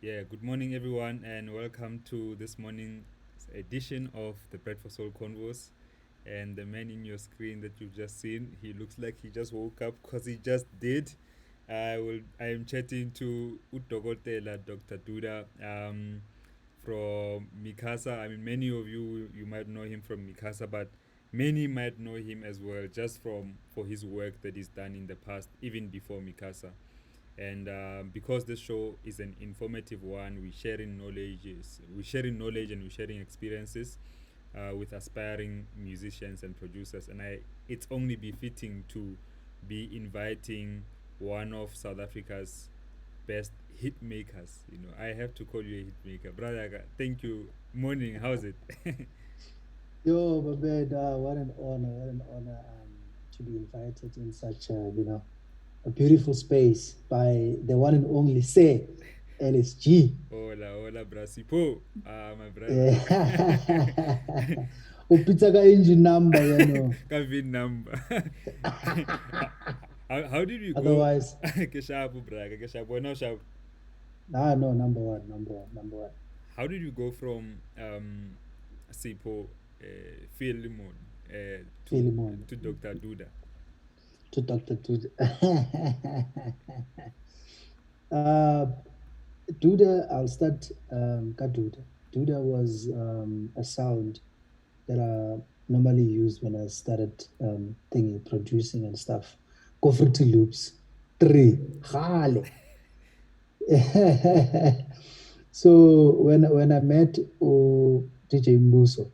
Yeah, good morning, everyone, and welcome to this morning's edition of the Bread for Soul Convos. And the man in your screen that you've just seen, he looks like he just woke up because he just did. I am chatting to Udokotela, Dr. Duda, from Mikasa. I mean, many of you might know him from Mikasa, but many might know him as well just from for his work that he's done in the past, even before Mikasa. And because this show is an informative one, we're sharing knowledge and we're sharing experiences with aspiring musicians and producers. And it's only befitting to be inviting one of South Africa's best hit makers. I have to call you a hit maker, brother. Thank you. Morning. How's it? Yo, Babed, what an honor to be invited in such a beautiful space by the one and only Sir LSG. Hola, hola, Brasipo. My brother. Eh, Upita ka engine number, Kavin number. How did you go? Otherwise, Keshapu, braga, keshapu. Now, sharp. no, number one, number one, number one. How did you go from Sipo Philemon to Philemon Dr. Duda? to Dr. Duda. uh, Duda, I'll start ka Duda. Duda was a sound that are normally used when I started thinking, producing and stuff. Go Fruity Loops. Three. Hale. So when I met DJ Muso,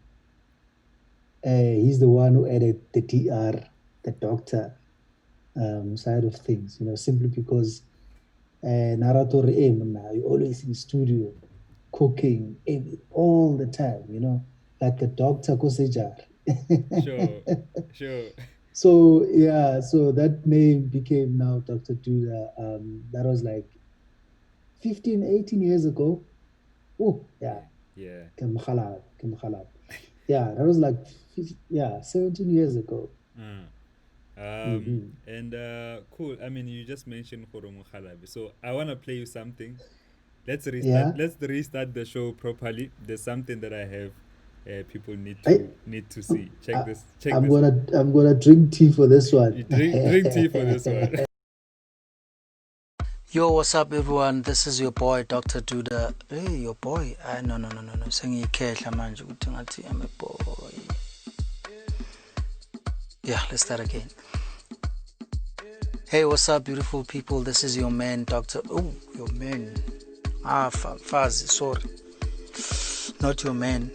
he's the one who added the DR, the doctor side of things, simply because narrator aim now, you're always in studio, cooking all the time, like the doctor Kosejar. Sure, sure. So yeah, so that name became now Dr. Duda. That was like 15, 18 years ago. Oh yeah, Yeah. Kemkhalab, Kemkhalab. Yeah, that was like 17 years ago. Uh, Hmm. and cool. I mean, you just mentioned Horomo Khalabi. So I want to play you something. Let's restart. Yeah, Let's restart the show properly. There's something that I have. People I, need to see. Check I this. Check I'm this. gonna drink tea for this one. You drink tea for this one. Yo, what's up, everyone? This is your boy, Dr. Duda. Hey, your boy. No, no, no, no, no. Sengiyikhehla manje ukuthi ngathi I'm a boy. Yeah, let's start again. Hey, what's up, beautiful people? This is your man, Dr. Oh, your man. Fazi, sorry. Not your man.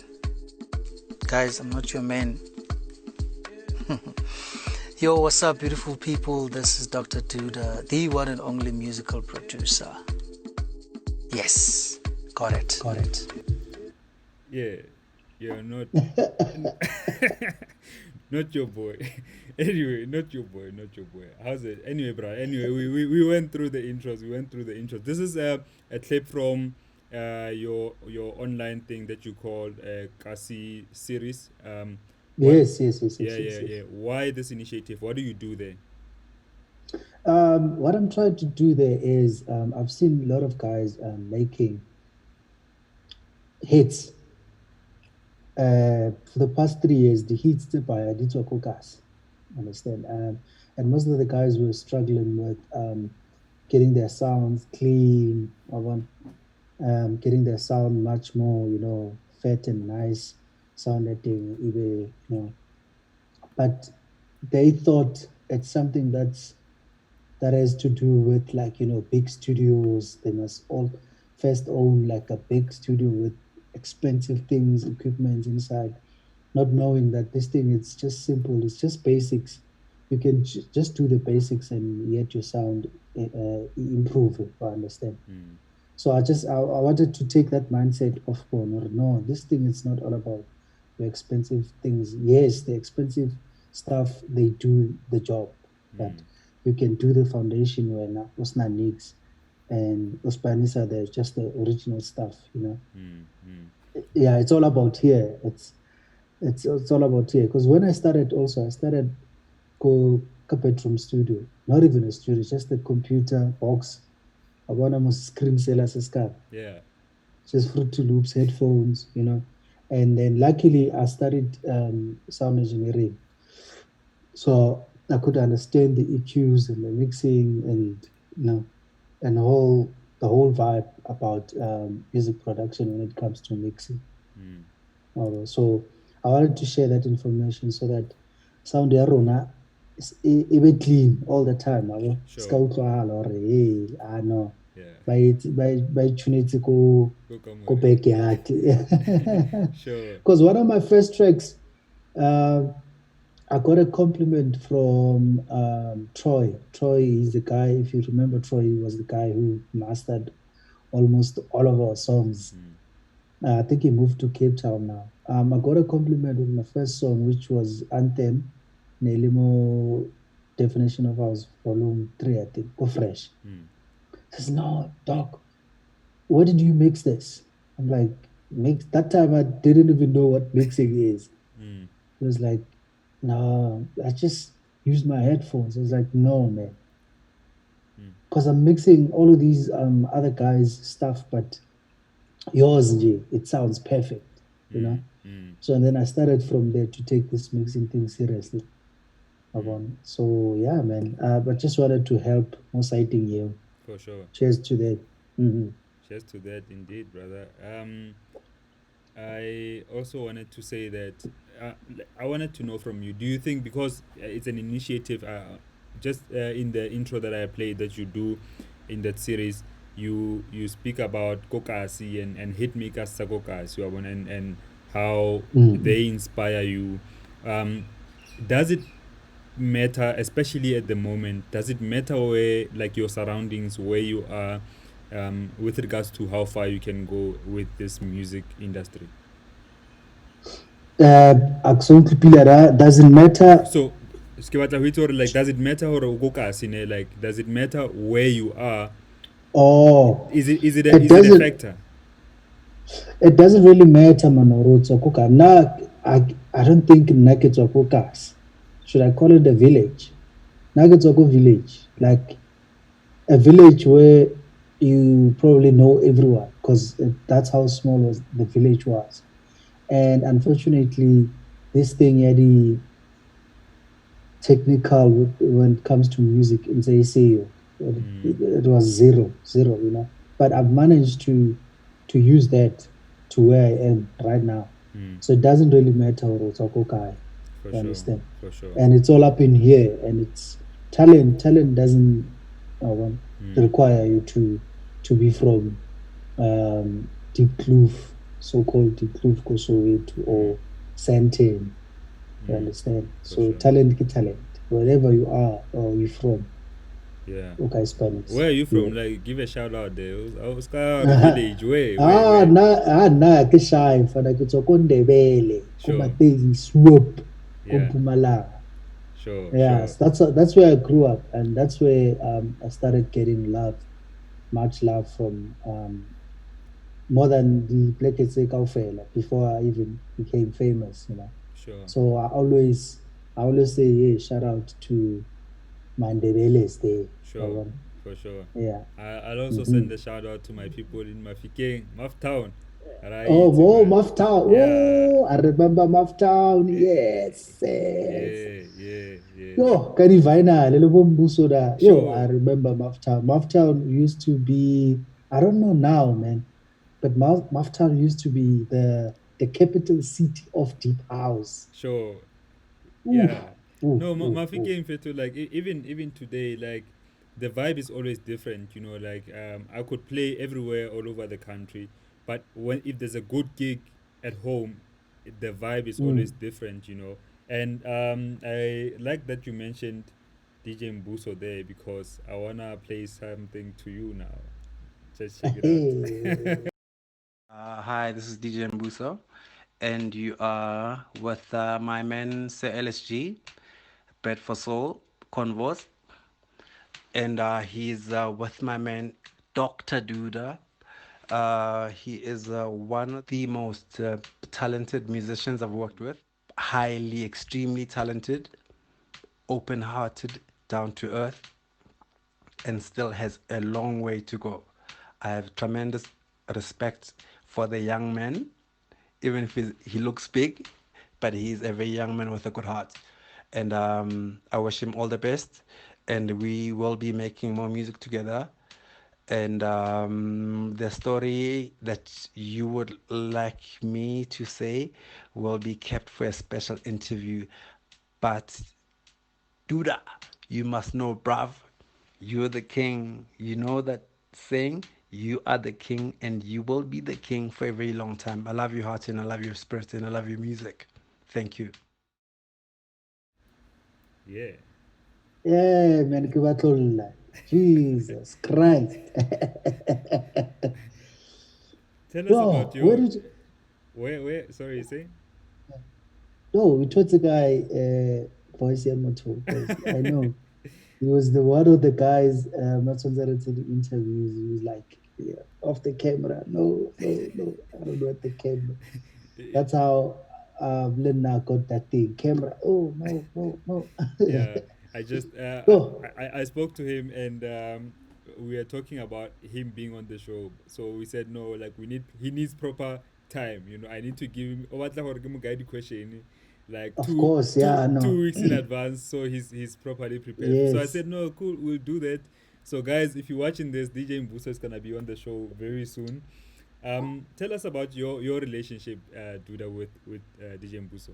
Guys, I'm not your man. Yo, what's up, beautiful people? This is Dr. Duda, the one and only musical producer. Yes, got it. Got it. Yeah, you're not not your boy. Anyway, not your boy, not your boy. How's it? Anyway, bro. Anyway, we went through the intros. We went through the intros. This is a clip from your online thing that you called Kasi series. What? Yes, yes, yes, Yeah, yes, yeah, yes, yes. yeah. Why this initiative? What do you do there? What I'm trying to do there is I've seen a lot of guys making hits. For the past 3 years, the hits by did Kokas. Understand? And most of the guys were struggling with getting their sounds clean, getting their sound much more, fat and nice sounding, but they thought it's something that has to do with like big studios. They must all first own like a big studio with expensive things, equipment inside, not knowing that this thing it's just simple. It's just basics. You can just do the basics and yet your sound improve. If I understand. Mm. So I wanted to take that mindset off phone or no, this thing is not all about the expensive things. Yes, the expensive stuff they do the job, but Mm. you can do the foundation when Osna needs and Ospanisa there's just the original stuff. Mm. Mm. Yeah, it's all about here. It's all about here. Because when I started go a bedroom studio, not even a studio, just a computer box I want to scream sellers Yeah. just Fruity Loops, headphones, And then luckily I studied sound engineering. So I could understand the EQs and the mixing and, and the whole vibe about music production when it comes to mixing. Mm. So I wanted to share that information so that sound ya rona e be clean all the time. Se ka Sure. utlwahala hore hey, no, Yeah. ba tshwanetse ko Kokamore. backyard. Sure. Because one of my first tracks, uh, I got a compliment from Troy. Troy is the guy, if you remember, Troy was the guy who mastered almost all of our songs. Mm. I think he moved to Cape Town now. I got a compliment with my first song, which was Anthem, Nelimo Definition of House, Volume 3, I think, go fresh. Mm. He says, no, Doc, where did you mix this? I'm like, mix. That time I didn't even know what mixing is. Mm. It was like, no, I just used my headphones. I was like, no, man. Mm. Because I'm mixing all of these other guys' stuff, but yours, G, it sounds perfect, you Mm. know? Mm. So and then I started from there to take this mixing thing seriously. Mm. So yeah, man. But just wanted to help more sighting you. For sure. Cheers to that. Mm-hmm. Cheers to that, indeed, brother. I also wanted to say that I wanted to know from you. Do you think, because it's an initiative, just in the intro that I played that you do in that series, you speak about kokasi and hitmakers sa kokasi, and how Mm-hmm. they inspire you. Does it matter, especially at the moment? Does it matter where, like, your surroundings, where you are, with regards to how far you can go with this music industry? Absolutely, Pilara. Doesn't matter. So, like, does it matter or like, does it matter where you are? Oh, it Is it a doesn't. factor? It doesn't really matter, Manoro Tsokuka. Now, I don't think Nuggets or Kukas. Should I call it a village? Nuggets or village, like a village where you probably know everyone because that's how small was the village was. And unfortunately, this thing had the technical when it comes to music in ACU. Mm, It was zero, But I've managed to use that to where I am right now. mm, So it doesn't really matter what it's okay, for you sure, understand? for sure. And it's all up in here, and it's talent. Talent doesn't Mm, require you to be from Deep Kloof, so-called Deep Kloof, Kosoweto, mm, or Santin. You mm, understand? for So sure. talent is talent. Wherever you are or you from, Yeah. okay, Spanish. Where are you Yeah. from? Like, give a shout out there. Oscar, the village. Ah, Where? ke shy mfana ke tswa ko Ndebele, ko Sure. Matezi Swoop, ko Yeah. Mpumalanga. Sure, Yes, sure. that's where I grew up, and that's where I started getting love, much love from more than the Pleketse Kaufela before I even became famous. Sure. So I always say, yeah, shout out to Mandebeles there. Sure. For sure. Yeah. I'll also Mm-hmm. send a shout out to my people in Mafikeng, Maftown. Oh, Right, whoa, man. Maftown. Yeah. Oh, I remember Maftown. Eh, Yes, yes. yeah, yeah, yeah. Yo, Kari Vaina, Lelobombuso da. Yo, I Sure. remember Maftown. Maftown used to be, I don't know now, man, but Maftown used to be the capital city of Deep House. Sure. Oof, Yeah. oof, No, oof, Mafike oof. in Fetu, like, even today, like, the vibe is always different, like, I could play everywhere all over the country, but when if there's a good gig at home, the vibe is always Mm. different. And I like that you mentioned DJ Mbuso there, because I wanna play something to you now. Just check it out. Hey. Hi, this is DJ Mbuso, and you are with my man Sir LSG, Bed for Soul, Converse, and he's with my man Dr. DUDA. He is one of the most talented musicians I've worked with, highly, extremely talented, open hearted, down to earth. and still has a long way to go. I have tremendous respect for the young man, even if he looks big, but he's a very young man with a good heart. And I wish him all the best. And we will be making more music together. And the story that you would like me to say will be kept for a special interview. But DUDA, you must know, bruv, you're the king. You know that saying? You are the king and you will be the king for a very long time. I love your heart and I love your spirit and I love your music. Thank you. Yeah. Yeah, man, ke batla ho lla. Jesus Christ. Tell us about Yo, where your did you, where sorry, you say? no, we told the guy, voice Yamato, because I know he was the one of the guys, Matsonzara to the interviews. He was like, yeah, off the camera. No, no, no, I don't want the camera. That's how Lena got that thing. Camera. Oh, no, no, no. Yeah, I just Yo, I spoke to him and we were talking about him being on the show. So we said no, like he needs proper time. You know, I need to give him guide question like of course, yeah, two no. weeks in advance, so he's properly prepared. So I Yes. said no, cool, we'll do that. So guys, if you're watching this, DJ Mbuso is gonna be on the show very soon. Tell us about your relationship, Duda, with DJ Mbuso.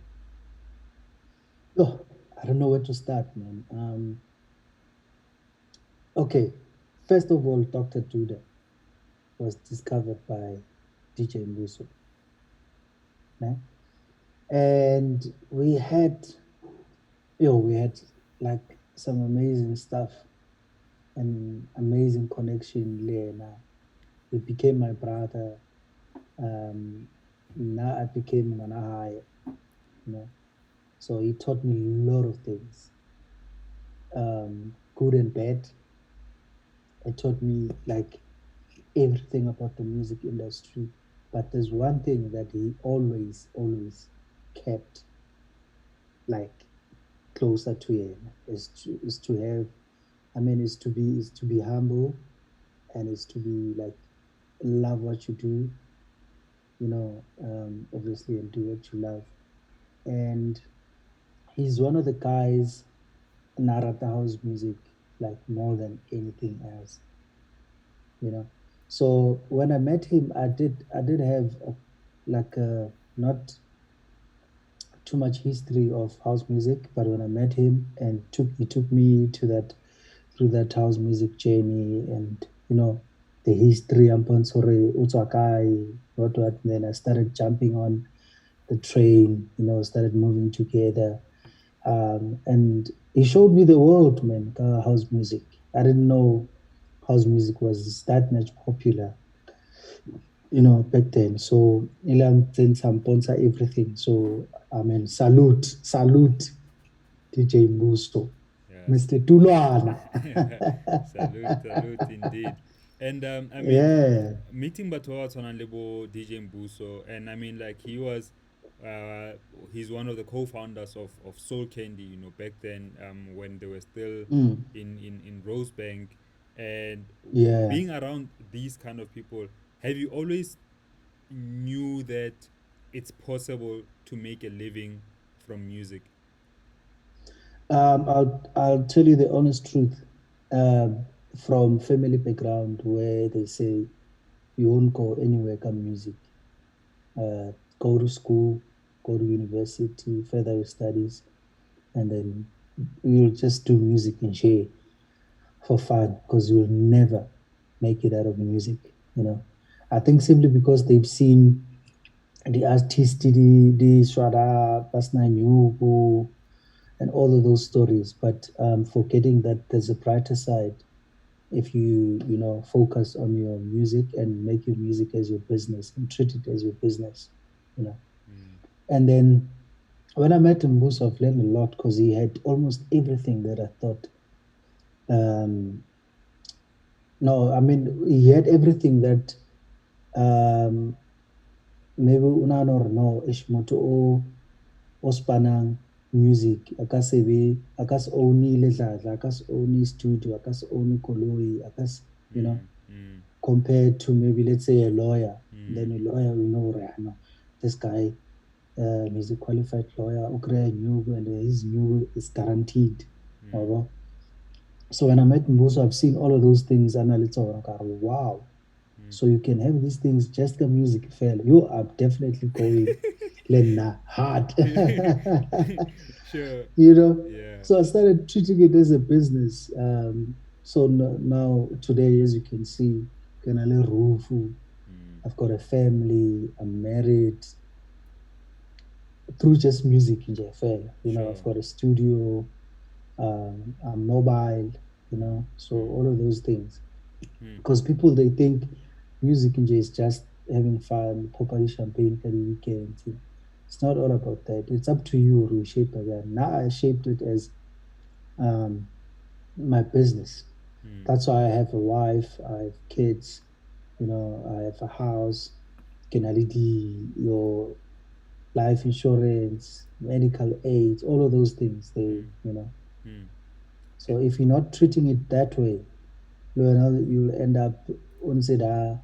Oh, I don't know where to start, man. Okay, first of all, Dr. Duda was discovered by DJ Muso. Né? And we had like some amazing stuff and amazing connection there now. He became my brother. Now I became Manahai, you know. So he taught me a lot of things, good and bad. It taught me like everything about the music industry. But there's one thing that he always kept like closer to him is to have, I mean, is to be humble, and is to be like love what you do, obviously, and do what you love. And he's one of the guys narrate house music like more than anything else, you know. So when I met him, I did have like a not too much history of house music, but when I met him and he took me to that through that house music journey, and the history and sorry what, and then I started jumping on the train, started moving together, and he showed me the world, man. House music, I didn't know house music was that much popular, back then. So Ilan sent some sponsor everything. So I mean, salute, DJ Mbuso, Yes. Mr. Tulwana. Salute, salute indeed. And I mean, Yeah. meeting Batoa Tonalebo, DJ Mbuso, and I mean, like, uh, he's one of the co-founders of Soul Candy, back then, when they were still Mm, in Rosebank. And yeah. being around these kind of people, have you always knew that it's possible to make a living from music? I'll tell you the honest truth. From family background where they say you won't go anywhere come music. Go to school, go to university, further your studies, and then you'll just do music and share for fun, because you'll never make it out of music. I think simply because they've seen the artist, the Swara, Basna Nyubu, and all of those stories, but forgetting that there's a brighter side if you focus on your music and make your music as your business and treat it as your business. Mm. And then when I met Mbuso, I've learned a lot, because he had almost everything that I thought. No, I mean, he had everything that maybe unanor no ishmoto o ospanang music. Akas only ledladla, akas only studio, akas only koloi, akas, Mm, mm, compared to maybe let's say a lawyer. mm, Then a lawyer, we know, right, no, this guy, he's a qualified lawyer, okay, new, and his new is guaranteed. mm, Or so when I met Mbuso, I've seen all of those things, and I little wow. mm. So you can have these things, just the music fail. You are definitely going Lena hard. Sure. you know. Yeah. So I started treating it as a business. So now today, as you can see, Kenale Rufu, Mm, I've got a family, I'm married through just music in JFL. I've sure. got a studio, I'm mobile, Mm, so mm, all of those things. mm, Because people, they think music in J is just having fun, popping champagne for the weekend. It's not all about that. It's up to you to shape it. And now I shaped it as um, my business. mm, That's why I have a wife, I have kids, I have a house, Kenalidi, your life insurance, medical aid, all of those things. mm, mm. Eh, So if you're not treating it that way, you'll end up consider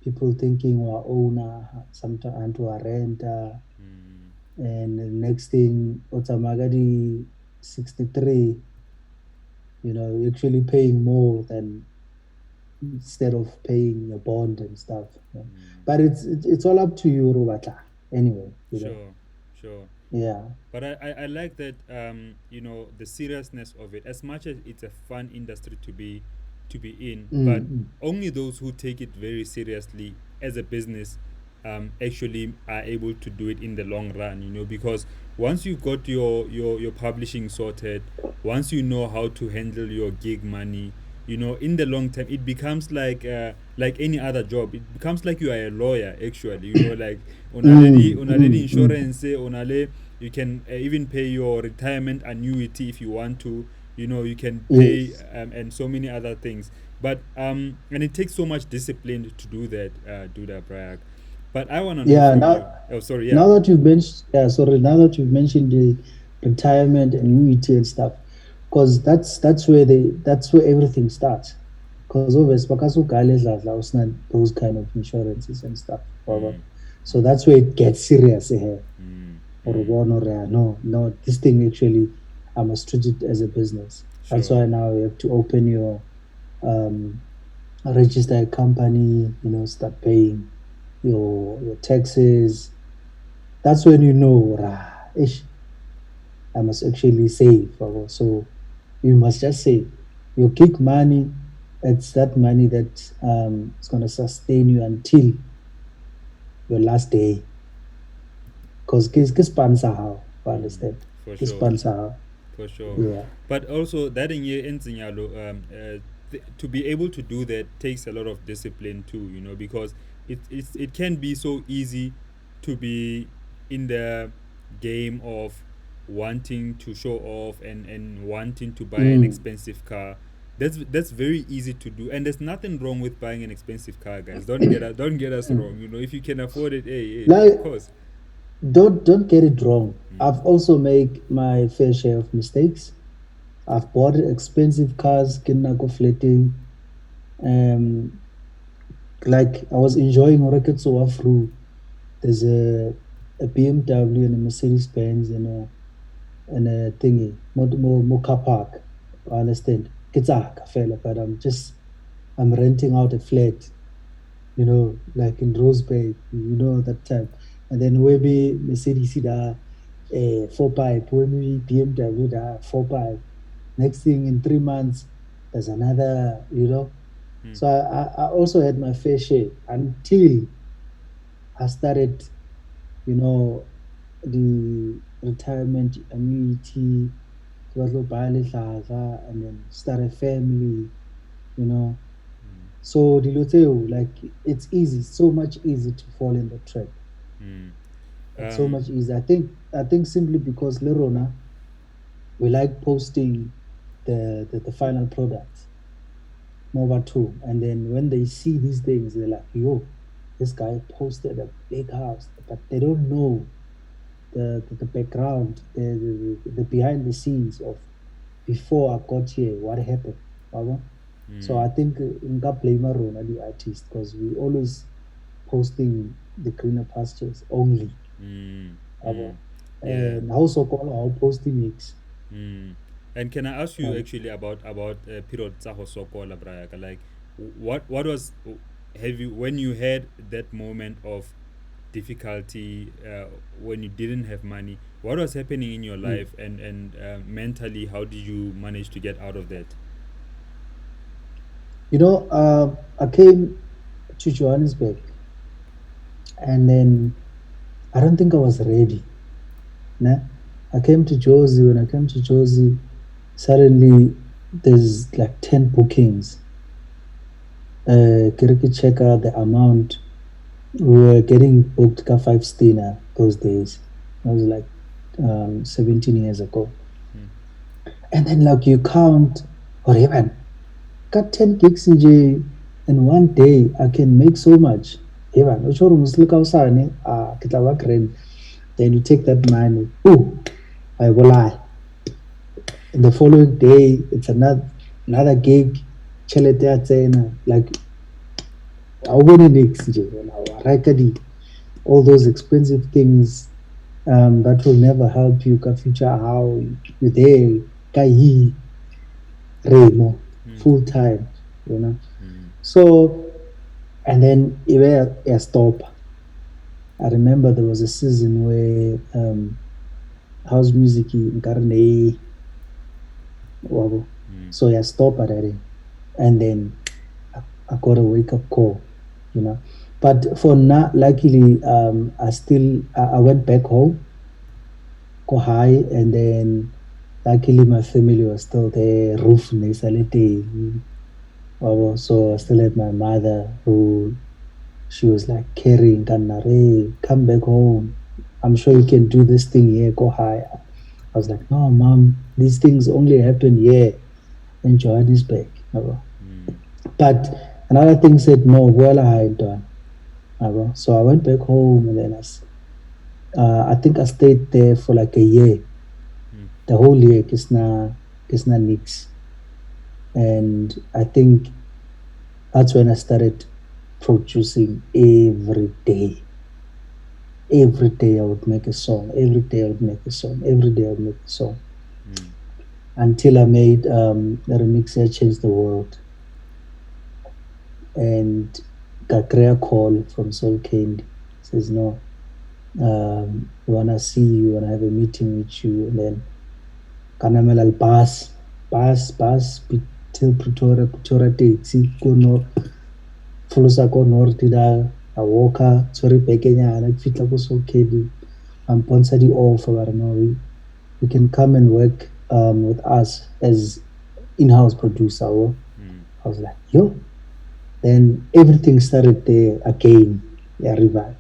people thinking we're owner, sometimes to a renter, mm, and the next thing, Otamagadi 63, you're actually paying more than instead of paying your bond and stuff. mm. But it's all up to you, Rubata. Anyway, Sure. Sure. yeah. But I like that the seriousness of it. As much as it's a fun industry to be in, but Mm, only those who take it very seriously as a business actually are able to do it in the long run. Because once you've got your publishing sorted, once you know how to handle your gig money, in the long term it becomes like any other job. It becomes like you are a lawyer actually. Like onaledi insurance, onale you can even pay your retirement annuity if you want to. You can pay yes. and so many other things. But and it takes so much discipline to do that, DUDA Bragg. But I want to know Yeah, from you. Oh, sorry, yeah. now that you've mentioned, yeah, sorry, now that you've mentioned the retirement and annuity and stuff, because that's where everything starts. Because obviously, because those kind of insurances and stuff. Mm, So mm, that's where it gets serious here. mm, Or mm. one or no, this thing actually, I must treat it as a business. That's Sure. why now you have to open your um, register a company, start paying your taxes. That's when you know, ish, I must actually save. So you must just save. Your gig money, it's that money that is going to sustain you until your last day. Because kiss sponsor how, Mm, understand? for Kiss sure. sponsor how, For sure. yeah. But also that in your to be able to do that takes a lot of discipline too, because it can be so easy to be in the game of wanting to show off and wanting to buy an Mm, expensive car. That's very easy to do, and there's nothing wrong with buying an expensive car, guys. Don't get us wrong. mm. If you can afford it, hey, of Like, course. don't get it wrong. Mm, I've also made my fair share of mistakes. I've bought expensive cars, kinna go flatting. Um, like I was enjoying rockets so through. There's a BMW and a Mercedes Benz and a thingy, more car park. I understand. It's a fella, but I'm renting out a flat, like in Rosebank, that time. And then maybe Mercedes da 4 pipe, maybe BMW da 4 pipe. Next thing in 3 months, there's another. mm, So I also had my fair share until I started, you know, the retirement annuity, and then start a family, you know. So the like it's easy, so much easy to fall in the trap. mm. It's so Um, much easy. I think simply because Lerona, we like posting the final product, Mova 2. And then when they see these things, they're like, yo, this guy posted a big house, but they don't know the background, the behind the scenes of before I got here, what happened. Yabo? So I think nka blame Rona, the artist, because we always posting the greener pastures only. Mm, Yabo? mm, yeah. And also call our posting mix. Mm. And can I ask you Yabo? actually about period tsa ho sokola brayaka, like what was, have you, when you had that moment of difficulty, when you didn't have money, what was happening in your Mm. life, and mentally, how did you manage to get out of that? I came to Johannesburg, and then I don't think I was ready. Nah? I came to Josie. When I came to Josie, suddenly there's like 10 bookings. Kiriki check out the amount. We were getting booked ka 5 stina those days. That was like 17 years ago. Mm. And then like you count, or even got 10 gigs in one day. I can make so much. Even then you take that money. Ooh, I will lie. And the following day, it's another gig. Chelete ya tsena. Like I wouldn't next all those expensive things that will never help you ka future how you there ka he remo Mm. full time, you know. Mm. So and then even a stop. I remember there was a season where house music in Karne, Mm. so I stop at it, and then I got a wake up call, you know. But for now, luckily, I went back home, go high, and then luckily my family was still there. Roof nesalete, so I still had my mother who she was like carrying Kanare, come back home. I'm sure you can do this thing here, go high. I was like, no, mom, these things only happen here in Johannesburg. Mm. But another thing said, no, well, I done. So I went back home, and then I think I stayed there for like a year. Mm. The whole year, Kisna Nix. And I think that's when I started producing every day. Every day I would make a song. Every day I would make a song. Every day I would make a song. Mm. Until I made the remix that changed the world. And got a call from Soul Candy. Says, no, we wanna see you, wanna have a meeting with you. And then Kanamel bus till Pretoria taxi kono folosa ko north da a walker tshwere bekenyana ke fitla ko Soul Candy. I'm sponsor the offer, but no, we can come and work with us as in-house producer. Mm. I was like, yo. Then everything started there again. Yeah, revive.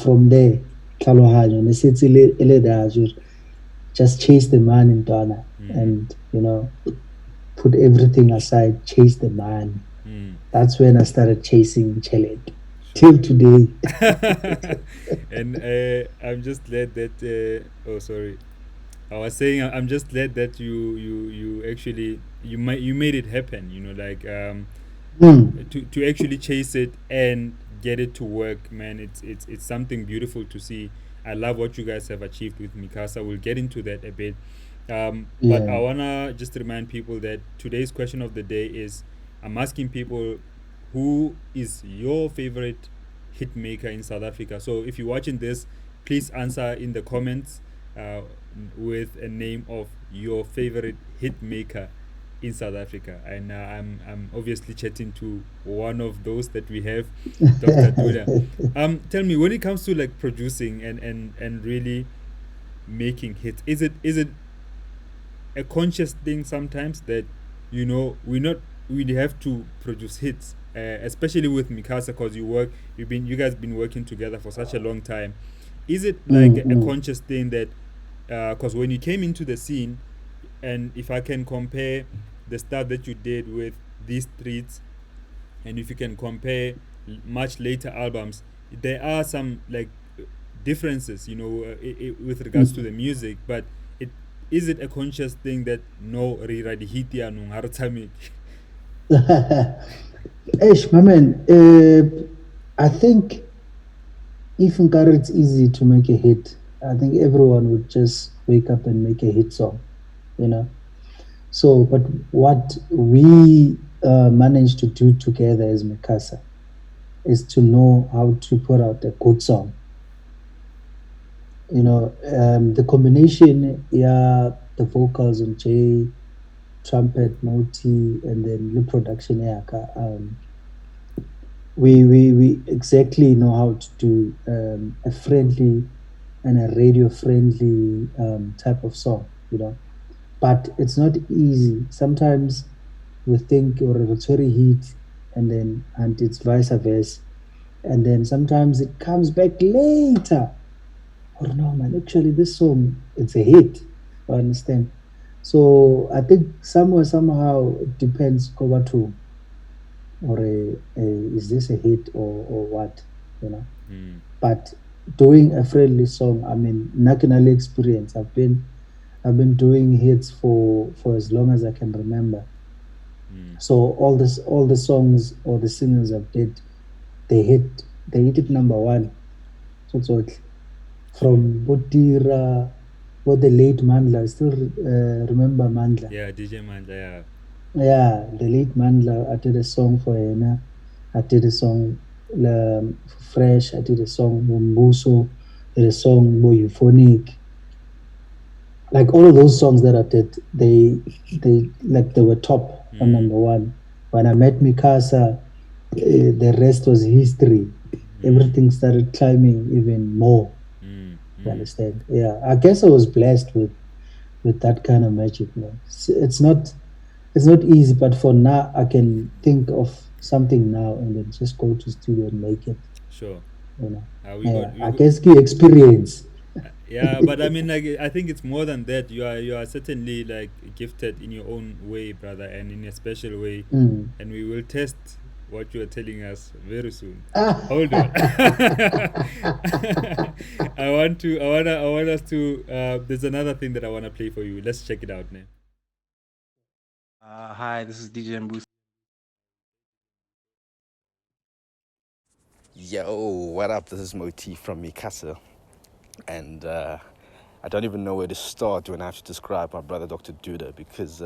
From there, tlhaloganyo ne setse e le there, just chase the man in Ghana, Mm. and put everything aside, chase the man. Mm. That's when I started chasing Chelet Sure. till today. And I'm just glad that. Oh, sorry. I was saying I'm just glad that you actually you made it happen. You know, like Mm, to actually chase it and get it to work, man. It's something beautiful to see. I love what you guys have achieved with Mikasa. We'll get into that a bit. But I yeah. wanna just remind people that today's question of the day is, I'm asking people, who is your favorite hit maker in South Africa? So if you're watching this, please answer in the comments uh, with a name of your favorite hit maker in South Africa. And I'm obviously chatting to one of those that we have, Dr. DUDA. Tell me, when it comes to like producing and really making hits, is it a conscious thing sometimes that we have to produce hits, especially with Mikasa, because you guys been working together for such a long time. Is it like a Mm. conscious thing that because when you came into the scene, and if I can compare the stuff that you did with these streets, and if you can compare much later albums, there are some like differences, with regards to the music, but it is it a conscious thing that no rewrite hit ya no hartamik? Ish, my man, I think if Nkari it's easy to make a hit, I think everyone would just wake up and make a hit song, you know. So, but what we managed to do together as Mikasa is to know how to put out a good song. The combination, yeah, the vocals on Jay, trumpet, Moti, and then the production, yeah, we exactly know how to do a friendly and a radio friendly type of song, but it's not easy. Sometimes we think or it's very heat and it's vice versa, and then sometimes it comes back later. Or no, man, actually this song it's a hit. I understand. So I think somewhere somehow it depends cover to or is this a hit or what, But doing a friendly song, I mean, national experience. I've been doing hits for as long as I can remember. So all the songs or the singers I've did, they hit it number one. So from Botira, what the late Mandla, I still remember Mandla. Yeah, DJ Mandla, yeah. Yeah, the late Mandla, I did a song for Hena. I did a song for Fresh. I did a song Mumbuso. Did a song Euphonic. Like all of those songs that I did, they were top on number one. When I met Mikasa, the rest was history. Everything started climbing even more. You understand? Yeah, I guess I was blessed with that kind of magic, man. It's not easy, but for now, I can think of something now and then just go to studio and make it. Sure. I guess the experience. Yeah, but I mean, like, I think it's more than that. You are certainly like gifted in your own way, brother, and in a special way. And we will test what you are telling us very soon. Hold on. I want us to. There's another thing that I want to play for you. Let's check it out now. Hi, this is DJ Mbusa. Yo, what up? This is Moti from Mikasa. And I don't even know where to start when I have to describe my brother, Dr. DUDA, because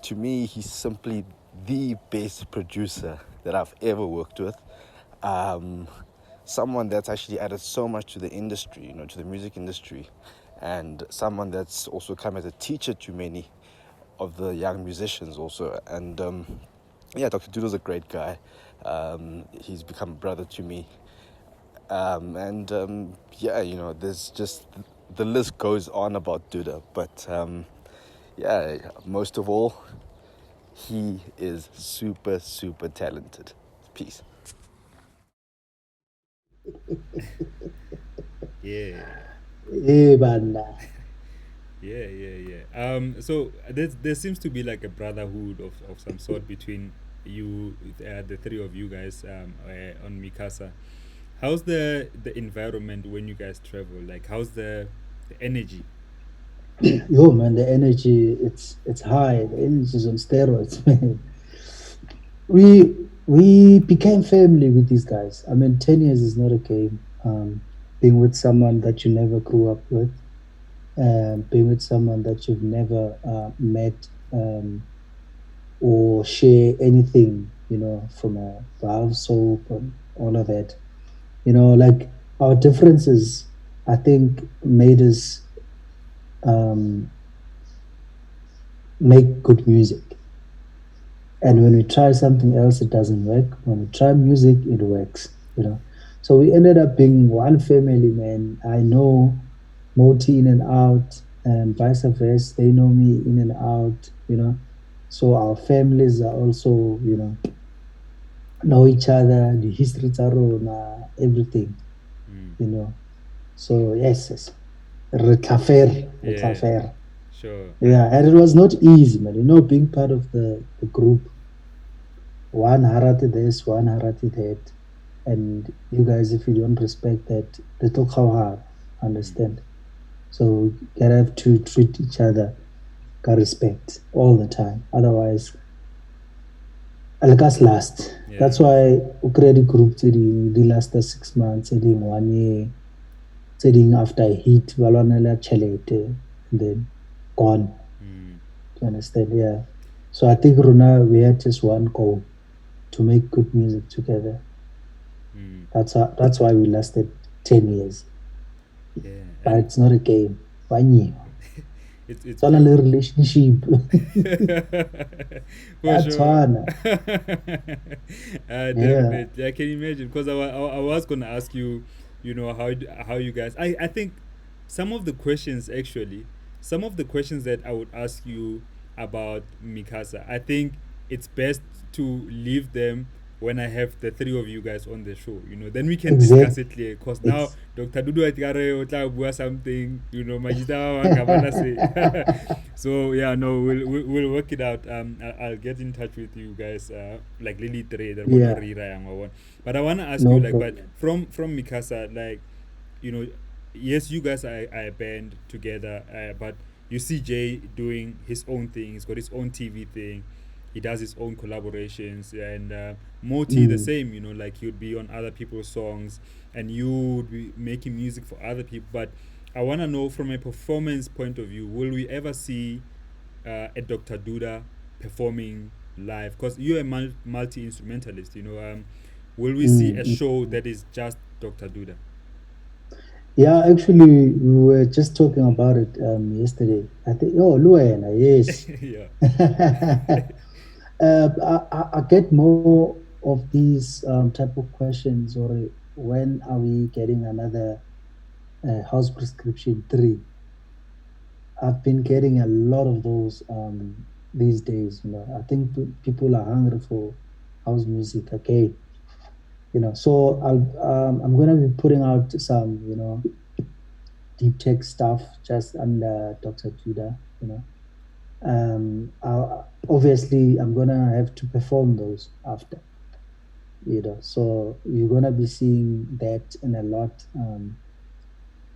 to me, he's simply the best producer that I've ever worked with. Someone that's actually added so much to the industry, to the music industry, and someone that's also come as a teacher to many of the young musicians also. And Dr. DUDA's a great guy. He's become a brother to me. There's just, the list goes on about DUDA, but most of all, he is super, super talented. Peace. Yeah. Hey, banda. Yeah. So there seems to be like a brotherhood of some sort between you, the three of you guys, on Mikasa. How's the environment when you guys travel? Like, how's the energy? Yo, man, the energy, it's high. The energy is on steroids, man. We became family with these guys. I mean, 10 years is not a game. Being with someone that you never grew up with, being with someone that you've never met or share anything, from a valve soap and all of that. Like our differences, I think, made us make good music. And when we try something else, it doesn't work. When we try music, it works, So we ended up being one family, man. I know Moti in and out, and vice versa. They know me in and out, So our families are also, know each other, the history, everything, So yes. Retlafer. Sure. Yeah, and it was not easy, man. Being part of the group. One Harati this, one Harati that. And you guys, if you don't respect that, they talk how hard, Mm. understand? So you gotta have to treat each other with respect all the time. Otherwise, Alkas last. Yeah. That's why credit group the last 6 months, trading 1 year, trading after a hit, valonela chelete, and then gone. Mm. You understand? Yeah. So I think Runa, we had just one goal to make good music together. Mm. That's why we lasted 10 years. Yeah. But And it's not a game. One year. it's It's all a pro little relationship. for That's sure. one. Yeah. Definitely, I can imagine because I was gonna ask you, how you guys. I think some of the questions actually, some of the questions that I would ask you about Mikasa, I think it's best to leave them when I have the three of you guys on the show. Then we can discuss Exact. it here. Cause now Ex- Dr. Dudu Atikare otla bua something, Majida Wangabana say. So yeah, no, we'll work it out. I'll get in touch with you guys. Like Lily Tre, they're gonna yeah. rewrite one. But I wanna ask you, No like, but problem. from Mikasa, like, you know, yes, you guys are a band together, but you see Jay doing his own thing. He's got his own TV thing. He does his own collaborations, and Moti the Mm. same. Like he'd be on other people's songs, and you would be making music for other people. But I want to know from a performance point of view, will we ever see a Dr. Duda performing live? Because you're a multi instrumentalist. Will we see a Mm. show that is just Dr. Duda? Yeah, actually, we were just talking about it yesterday. I think, oh, Luena, yes. Yeah. I get more of these type of questions, or when are we getting another house prescription 3? I've been getting a lot of those these days. I think people are hungry for house music again. So I'm gonna be putting out some deep tech stuff just under Dr. Judah. Obviously I'm gonna have to perform those after. So you're gonna be seeing that in a lot.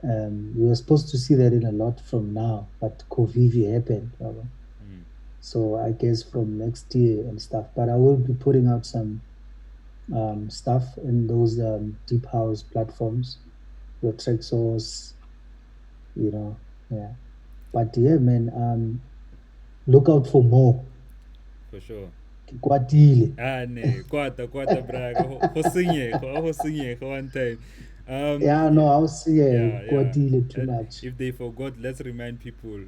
We were supposed to see that in a lot from now, but COVID happened. Mm. So I guess from next year and stuff. But I will be putting out some stuff in those deep house platforms, your track source, yeah. But yeah, man, look out for more. For sure. Kwatile. Ne, kwata braga. Ho sinye, one time. Yeah, no, I'll see. Yeah, yeah. Kwatile too Uh, much. if they forgot, let's remind people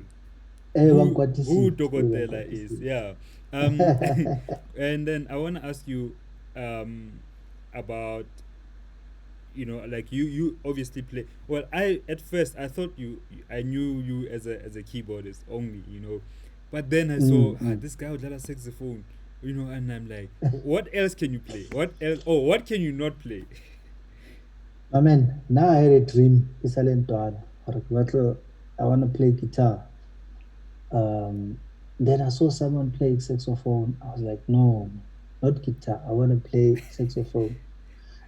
who Bangkwatisile, Dokotela is. bangkwatisile. Yeah. And then I want to ask you about like you obviously play well. I at first I thought I knew you as a keyboardist only, but then I saw Mm, mm. this guy with a saxophone, and I'm like, what else can you play? What else? Oh, what can you not play? I mean, now I had a dream. I want to play guitar. Um, then I saw someone playing saxophone. I was like, no, not guitar. I want to play saxophone.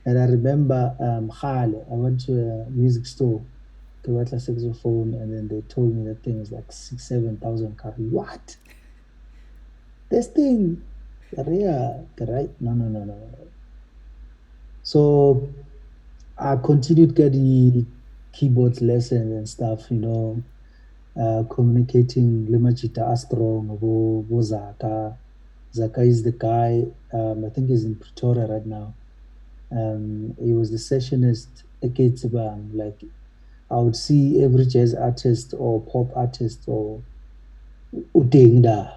And I remember Khale, I went to a music store to get a saxophone, and then they told me that thing was like 6, 7,000 curry. What? This thing? Yeah, right? No, no, no, no, no. So I continued getting keyboard lessons and stuff, communicating Limachita Astrong, Zaka. Zaka is the guy, I think he's in Pretoria right now. He was the sessionist at Bang. Like, I would see every jazz artist or pop artist or Udengda,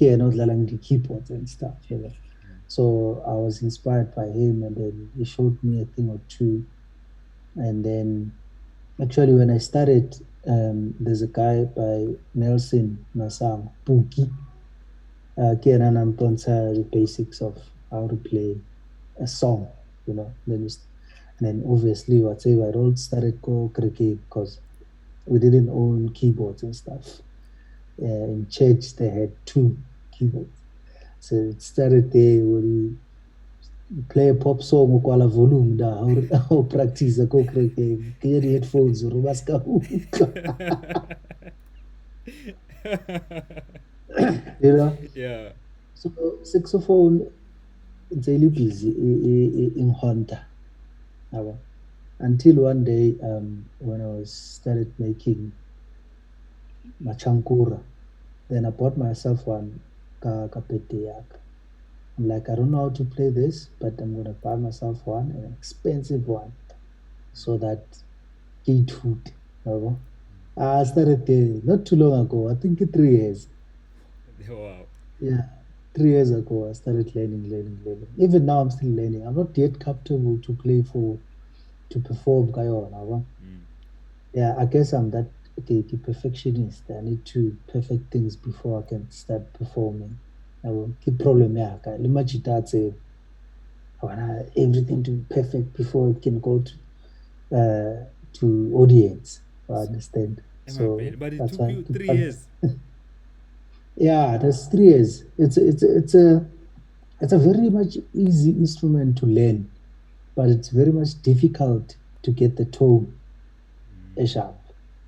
not like the keyboards and stuff. So I was inspired by him, and then he showed me a thing or two. And then, actually, when I started, there's a guy by Nelson Nasam, Puki, and I'm the basics of how to play a song, and then obviously whatever, it all started go cricket because we didn't own keyboards and stuff. In church, they had two keyboards. So it started there where we play a pop song kwala volume da o practice ko kreke ke di headphones ro baska utlwa. You know, Yeah. so saxophone it's really busy in Honda until one day when I was started making machankura, then I bought myself one ka birthday yaka. I'm like, I don't know how to play this, but I'm gonna buy myself one, an expensive one, so that it would. I started not too long ago. I think 3 years. Wow. Yeah, 3 years ago, I started learning. Even now, I'm still learning. I'm not yet comfortable to play to perform. Mm. Yeah, I guess I'm that the perfectionist. I need to perfect things before I can start performing. I will keep problem. Yeah, I want everything to be perfect before it can go to audience. I understand. Am I So playing? But it that's took why I you keep 3 years. yeah, that's 3 years. It's a very much easy instrument to learn, but it's very much difficult to get the tone sharp.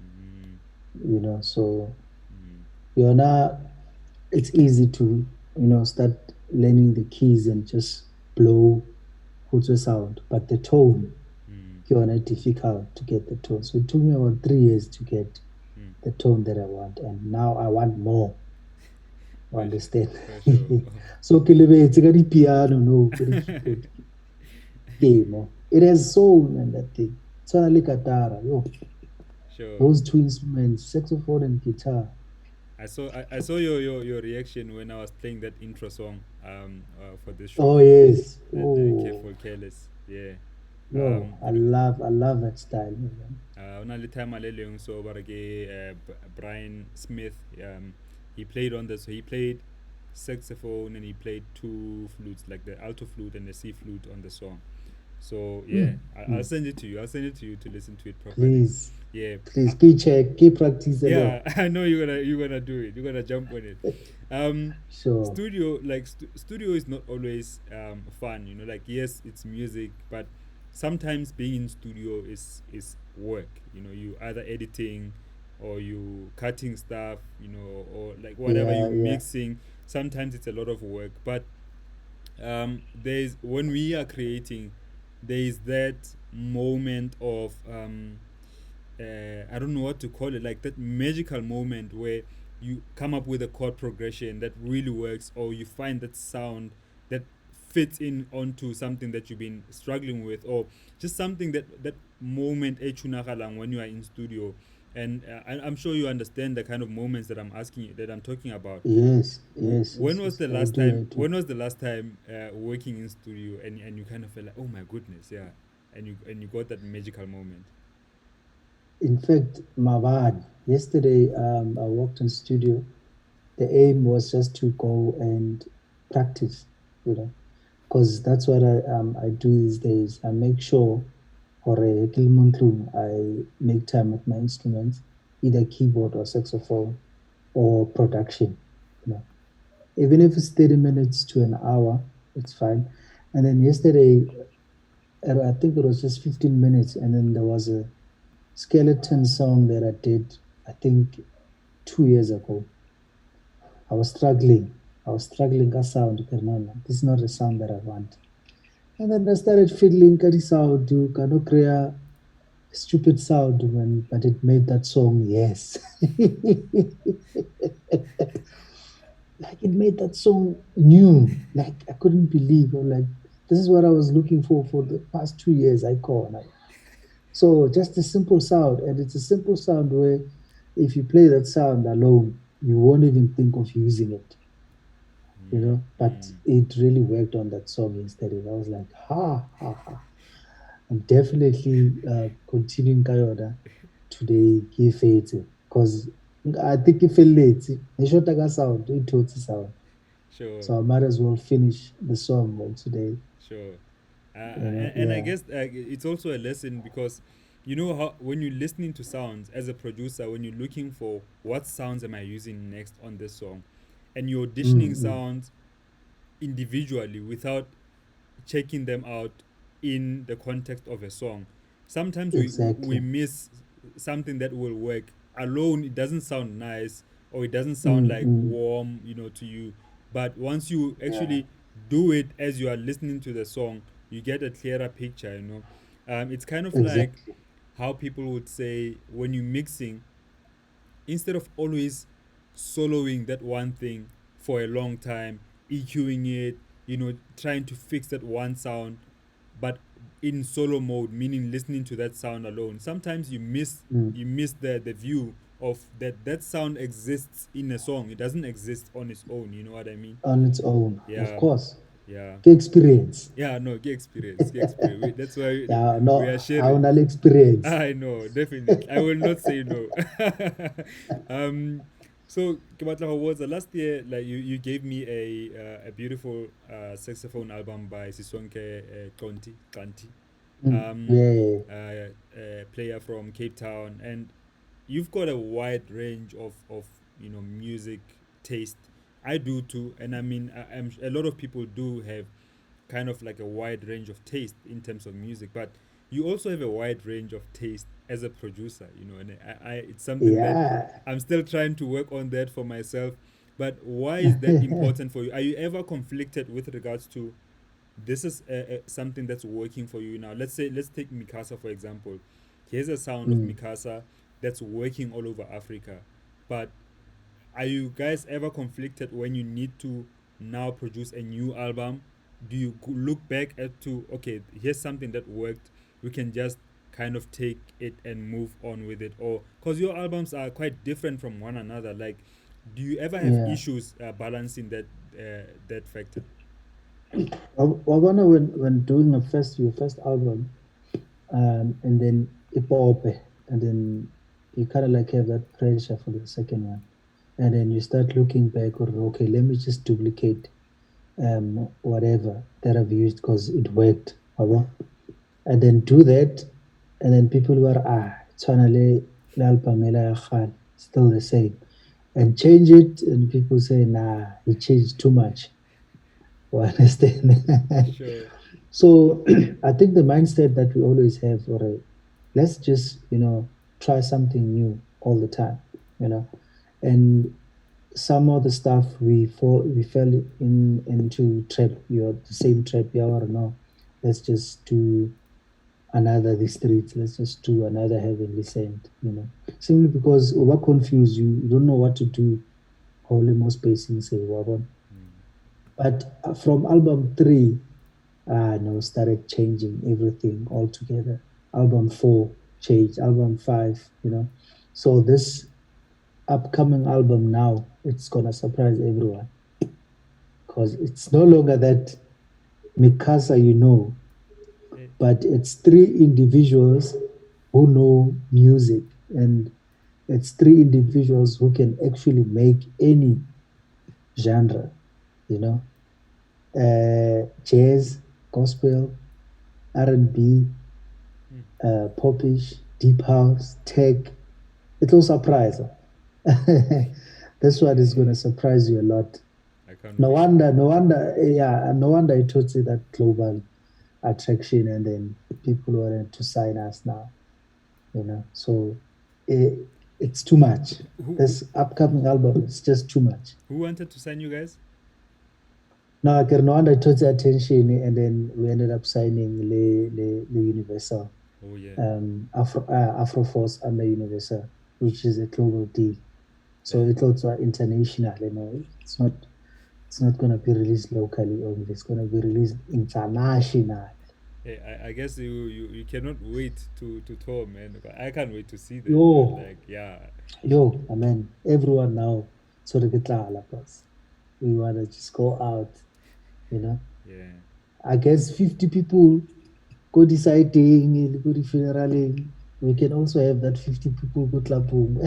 Mm. So Mm. you're not. It's easy to start learning the keys and just blow what's sound, but the tone Mm. you're not difficult to get the tone. So it took me about 3 years to get Mm. the tone that I want, and now I want more. You For sure. understand? For sure. So kelebetse ka piano no ka keyboard game. It has soul man that thing. Tshwana le katara. Yo, Sure. those two instruments, saxophone and guitar. I saw your reaction when I was playing that intro song for this show, Oh yes. that Oh Careful Careless. Yeah. yo, You know, I love that style, man. on the time I so Brian Smith, he played on this. So he played saxophone and he played two flutes, like the alto flute and the C flute on the song. So yeah, Mm, I'll mm. send it to you. I'll send it to you to listen to it properly. Please, Yeah, please, key check, key practice a yeah. lot. I know you're gonna do it. You're gonna jump on it. Um, Sure. studio is not always fun. Like yes, it's music, but sometimes being in studio is work. You either editing or you cutting stuff. Or like whatever you Yeah, yeah. mixing. Sometimes it's a lot of work, but there's when we are creating, there is that moment of I don't know what to call it, like that magical moment where you come up with a chord progression that really works, or you find that sound that fits in onto something that you've been struggling with, or just something that moment when you are in studio. And I'm sure you understand the kind of moments that I'm talking about. Yes, yes, yes, yes. I do, I do. When was the last time working in studio and you kind of felt like, oh my goodness, yeah, and you got that magical moment? In fact, Mavad, yesterday I walked in studio. The aim was just to go and practice, because that's what I do these days. I make sure for a I make time with my instruments, either keyboard or saxophone or production. You know, even if it's 30 minutes to an hour, it's fine. And then yesterday, I think it was just 15 minutes, and then there was a skeleton song that I did, I think 2 years ago. I was struggling. I was struggling with sound. Okay, no, this is not the sound that I want. And then I started fiddling with the sound to kind of create a stupid sound, man, but it made that song, yes. Like it made that song new. Like I couldn't believe. I'm like, this is what I was looking for the past 2 years. I call. So just a simple sound, and it's a simple sound where if you play that sound alone, you won't even think of using it, Mm, But mm. it really worked on that song yesterday. I was like, ha ha ha. I'm definitely continuing Kayoda today, give it because I think if it late, they should take a sound, it totally sound. Sure, So I might as well finish the song today. sure. And I Yeah. guess it's also a lesson because you know how when you're listening to sounds as a producer, when you're looking for what sounds am I using next on this song, and you're auditioning Mm, mm. sounds individually without checking them out in the context of a song. Sometimes we Exactly. miss something that will work alone. It doesn't sound nice, or it doesn't sound Mm, like mm. warm, to you. But once you Yeah, actually do it as you are listening to the song, you get a clearer picture. It's kind of like exactly. how people would say when you're mixing, instead of always soloing that one thing for a long time, EQing it, trying to fix that one sound, but in solo mode, meaning listening to that sound alone, sometimes Mm. you miss the view of that sound exists in a song. It doesn't exist on its own. You know what I mean? On its own, of Yeah, course. yeah, Get experience. yeah. No, get experience, get experience. That's why Yeah, we no, are I sharing. want experience. I know, definitely. I will not say no. um, so Kebatla, was the last year, like you gave me a beautiful saxophone album by Sisonke Kanti, Mm. um, Yeah, player from Cape Town, and you've got a wide range of music taste. I do too, and I mean, a lot of people do have kind of like a wide range of taste in terms of music, but you also have a wide range of taste as a producer, and it's something that yeah. I'm still trying to work on that for myself. But why is that important for you? Are you ever conflicted with regards to this is something that's working for you now? Let's take Mikasa for example. Here's a sound of Mm. Mikasa that's working all over Africa, but are you guys ever conflicted when you need to now produce a new album? Do you look back at to, okay, here's something that worked, we can just kind of take it and move on with it? Or because your albums are quite different from one another, like, do you ever have Yeah. issues balancing that factor? Wabona, when doing your first album, and then ipope, and then you kind of like have that pressure for the second one, and then you start looking back, or okay, let me just duplicate whatever that I've used because it worked, wabo? And then do that, and then people were tshwana le album ela ya kgale, still the same, and change it, and people say nah, he changed too much. You understand? Sure. So I think the mindset that we always have, or let's just try something new all the time, you know, and some of the stuff we fell into trap, the same trap, yeah, or no, let's just do another the streets, let's just do another heavenly sent, simply because we're confused, you don't know what to do, holy most spacing say wabon. But from album 3, no, started changing everything altogether. Album 4 changed, album 5, so this upcoming album now, it's gonna surprise everyone because it's no longer that Mikasa, Eh, but it's three individuals who know music, and it's three individuals who can actually make any genre, you know, jazz, gospel, R&B, hmm, popish, deep house, tech. It'll surprise. This one is going to surprise you a lot. I can't No wait. wonder, no wonder, yeah, no wonder it told you that global attraction, and then people wanted to sign us now, So it, it's too much. Who, who This upcoming album is just too much. who wanted to sign you guys? No, no wonder it took the attention, and then we ended up signing the Universal, Oh yeah. Afroforce under Universal, which is a global deal. So Damn. it's also international, it's not gonna be released locally only, it's gonna be released international. Hey, I guess you cannot wait to tour, man. I can't wait to see that, man. Yo, Like, yeah, I mean, everyone now, so the guitar, we wanna just go out, you know. yeah. I guess 50 people go deciding, go the funeral. We can also have that 50 people go clapping.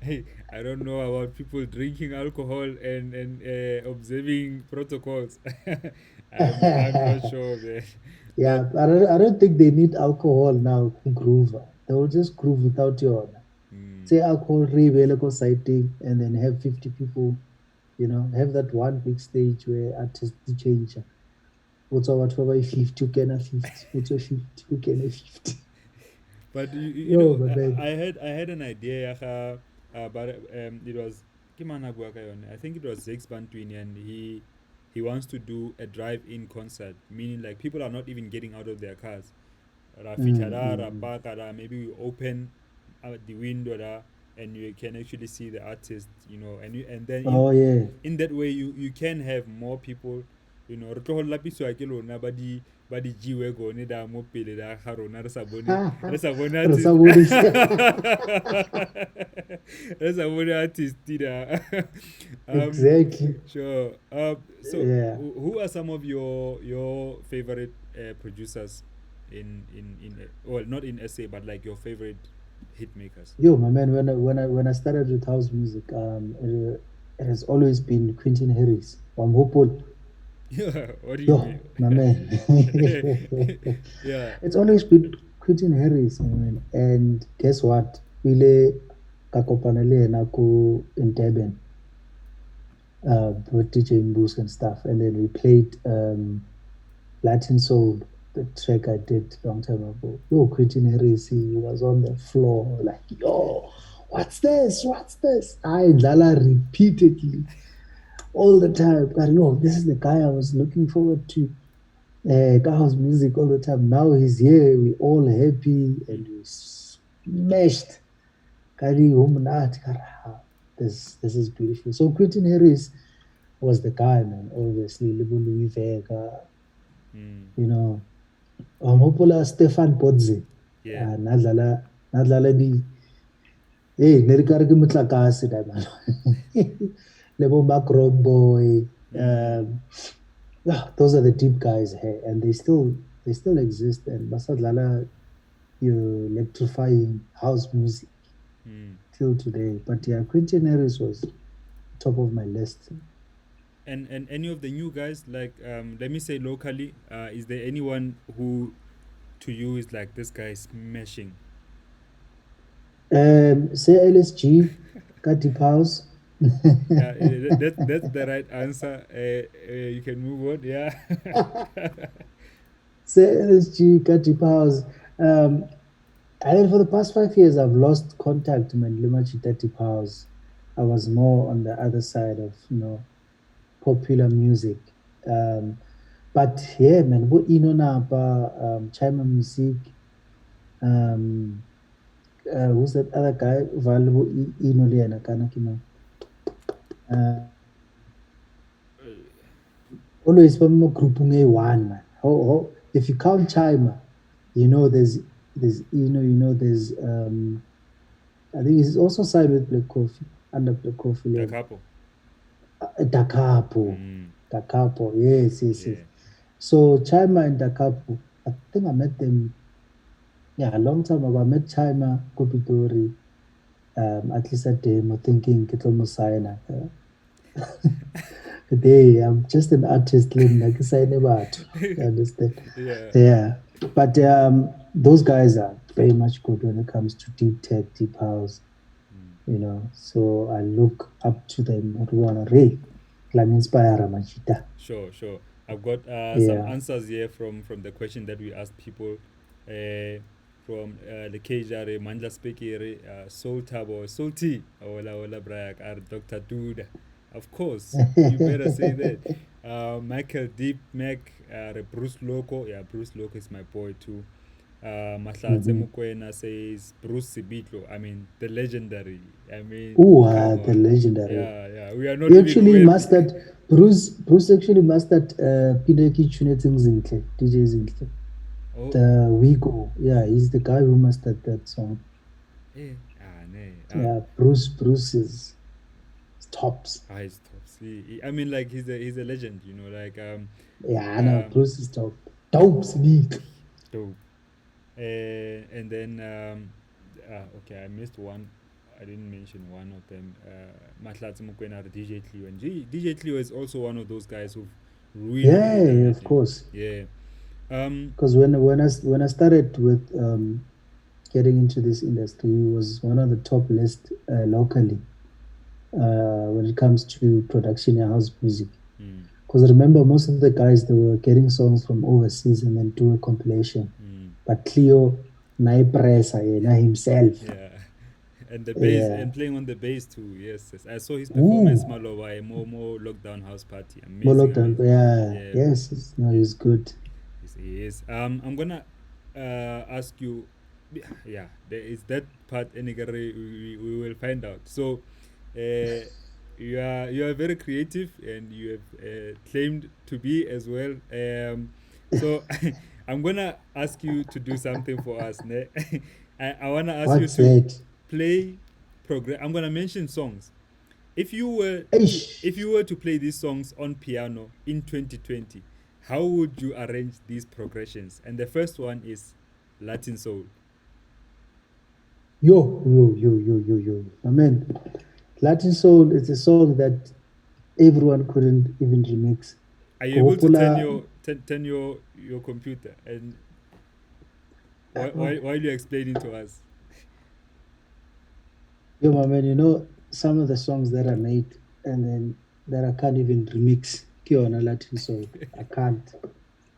Hey, I don't know about people drinking alcohol and observing protocols. I'm not sure, man. But Yeah, I don't think they need alcohol now to groove. They will just groove without your mm, say alcohol available sighting, and then have 50 people, have that one big stage where artists change. what's our 50 kena 50 what's a 50 kena 50. But you Yo, know, my man. I had an idea, but it was Kimana Guakayon. I think it was Zex Bantwini, and he wants to do a drive-in concert, meaning like people are not even getting out of their cars. Maybe we open the window there, and you can actually see the artist, you know, and then Oh yeah. in that way you can have more people, you know, re tlogelela piso ya ke lona ba di G-Wagon da mo pele da ga rona re sa bone Re sa bone re sa bone artist da. exactly. Sure. So Yeah. who are some of your favorite producers well, not in SA, but like your favorite hit makers? Yo, my man, when I started with house music, it has always been Quentin Harris. I'm hopeful. What do you Yo, mean? my man. Yeah. It's always been Quentin Harris, my man. And guess what? Ile kakopanele nako in Durban with DJ Mbus and stuff. And then we played Latin Soul, the track I did long time ago. Yo, Quentin Harris, he was on the floor like, yo, what's this? What's this? I Lala repeatedly all the time. God, yo, this is the guy I was looking forward to. House music all the time. Now he's here. We all happy and we smashed. Kari Humanat. This is beautiful. So Quentin Harris was the guy, man. Obviously, Libu Louis Vega. You know, Hopola Stefan Podze. Yeah. Nadlala di. Hey, nerikari ke motlakase da man. Lebo Macro Boy. Those are the deep guys here, and they still exist. And Basadlala, you electrifying house music till today. But yeah, Quentin Harris was top of my list. And any of the new guys, like let me say locally, is there anyone who to you is like this guy is smashing? Sir LSG, got deep house. That's the right answer. You can move on. Yeah. Sir LSG, got deep house. I mean, for the past 5 years, I've lost contact with Limachi 30 House. I was more on the other side of, you know, popular music. But yeah, man, what you know now about Chima music? Who's that other guy? Valuable Ino Liana Kanakino. Always from a group one, man. If you count Chima, you know there's there's I think he's also signed with Black Coffee, under Black Coffee label. Da Capo, yes. So Chima and Da Capo, I think I met them a long time ago. I met Chima Kopitori, at least at demo thinking Kitomo Saina. Today I'm just an artist like you understand? Yeah. But those guys are very much good when it comes to deep tech, deep house. You know, so I look up to them. What wanna read? Inspire Machita. Sure. I've got some answers here from the question that we asked people. From the Kejare, Mandla Spekere, Soul Tabo, Soul T, Ola Brayak, Dr. DUDA. Of course, you better say that. Michael Deep Mac, Bruce Loco. Yeah, Bruce Loco is my boy too. Mahlatse Mukwena says Bruce Sibitlo. I mean, the legendary. I mean, the legendary. Yeah. We are not. He actually mastered Bruce actually mastered Pideki Chuneting Zintle, DJ Zintle. Oh. The We Go. Yeah, he's the guy who mastered that song. Yeah, Bruce is tops. He's tops. I mean, like he's a legend, you know. Like Bruce is top. Dope. And then okay, I missed one. I didn't mention one of them. Mahlatse Mukwena, DJ Clio, and DJ Clio is also one of those guys who've really of course. Yeah. Because when I started with getting into this industry, he was one of the top list locally when it comes to production and house music. Because remember, most of the guys, they were getting songs from overseas and then do a compilation. But Cleo, Naipresa, himself. Yeah. And the bass Yeah. and playing on the bass too. Yes, yes. I saw his performance Ooh, Maloba, a more lockdown house party. Amazing, Moloch, amazing. yeah. Yeah, Yes, no, yeah. he's good. Yes, he is. I'm gonna ask you. Yeah, there is that part. We will find out. So, you are very creative, and you have claimed to be as well. So, I'm gonna ask you to do something for us. Ne? I wanna ask you What's to that? play program. I'm gonna mention songs. If Ish. you were to play these songs on piano in 2020, how would you arrange these progressions? And the first one is Latin Soul. Yo. I mean, Latin Soul is a song that everyone couldn't even remix. Are you able to turn Kopula, your computer and while you're explaining to us? yo, my man, some of the songs that I made and then that I can't even remix. Kiona Latin Soul. I can't.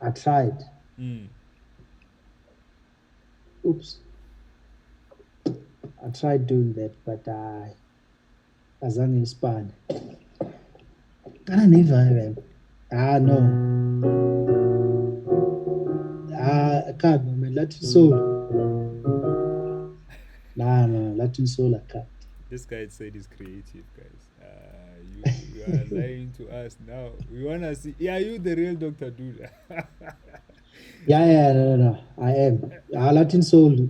I tried. Mm. Oops. I tried doing that, but azange ispane. Never even. No. I can't, my man. Latin Soul. Nah, no, Latin Soul, I can't. This guy said he's creative, guys. You are lying to us now. We wanna see. Yeah, you the real Doctor Duda. Yeah, no. I am. Latin Soul,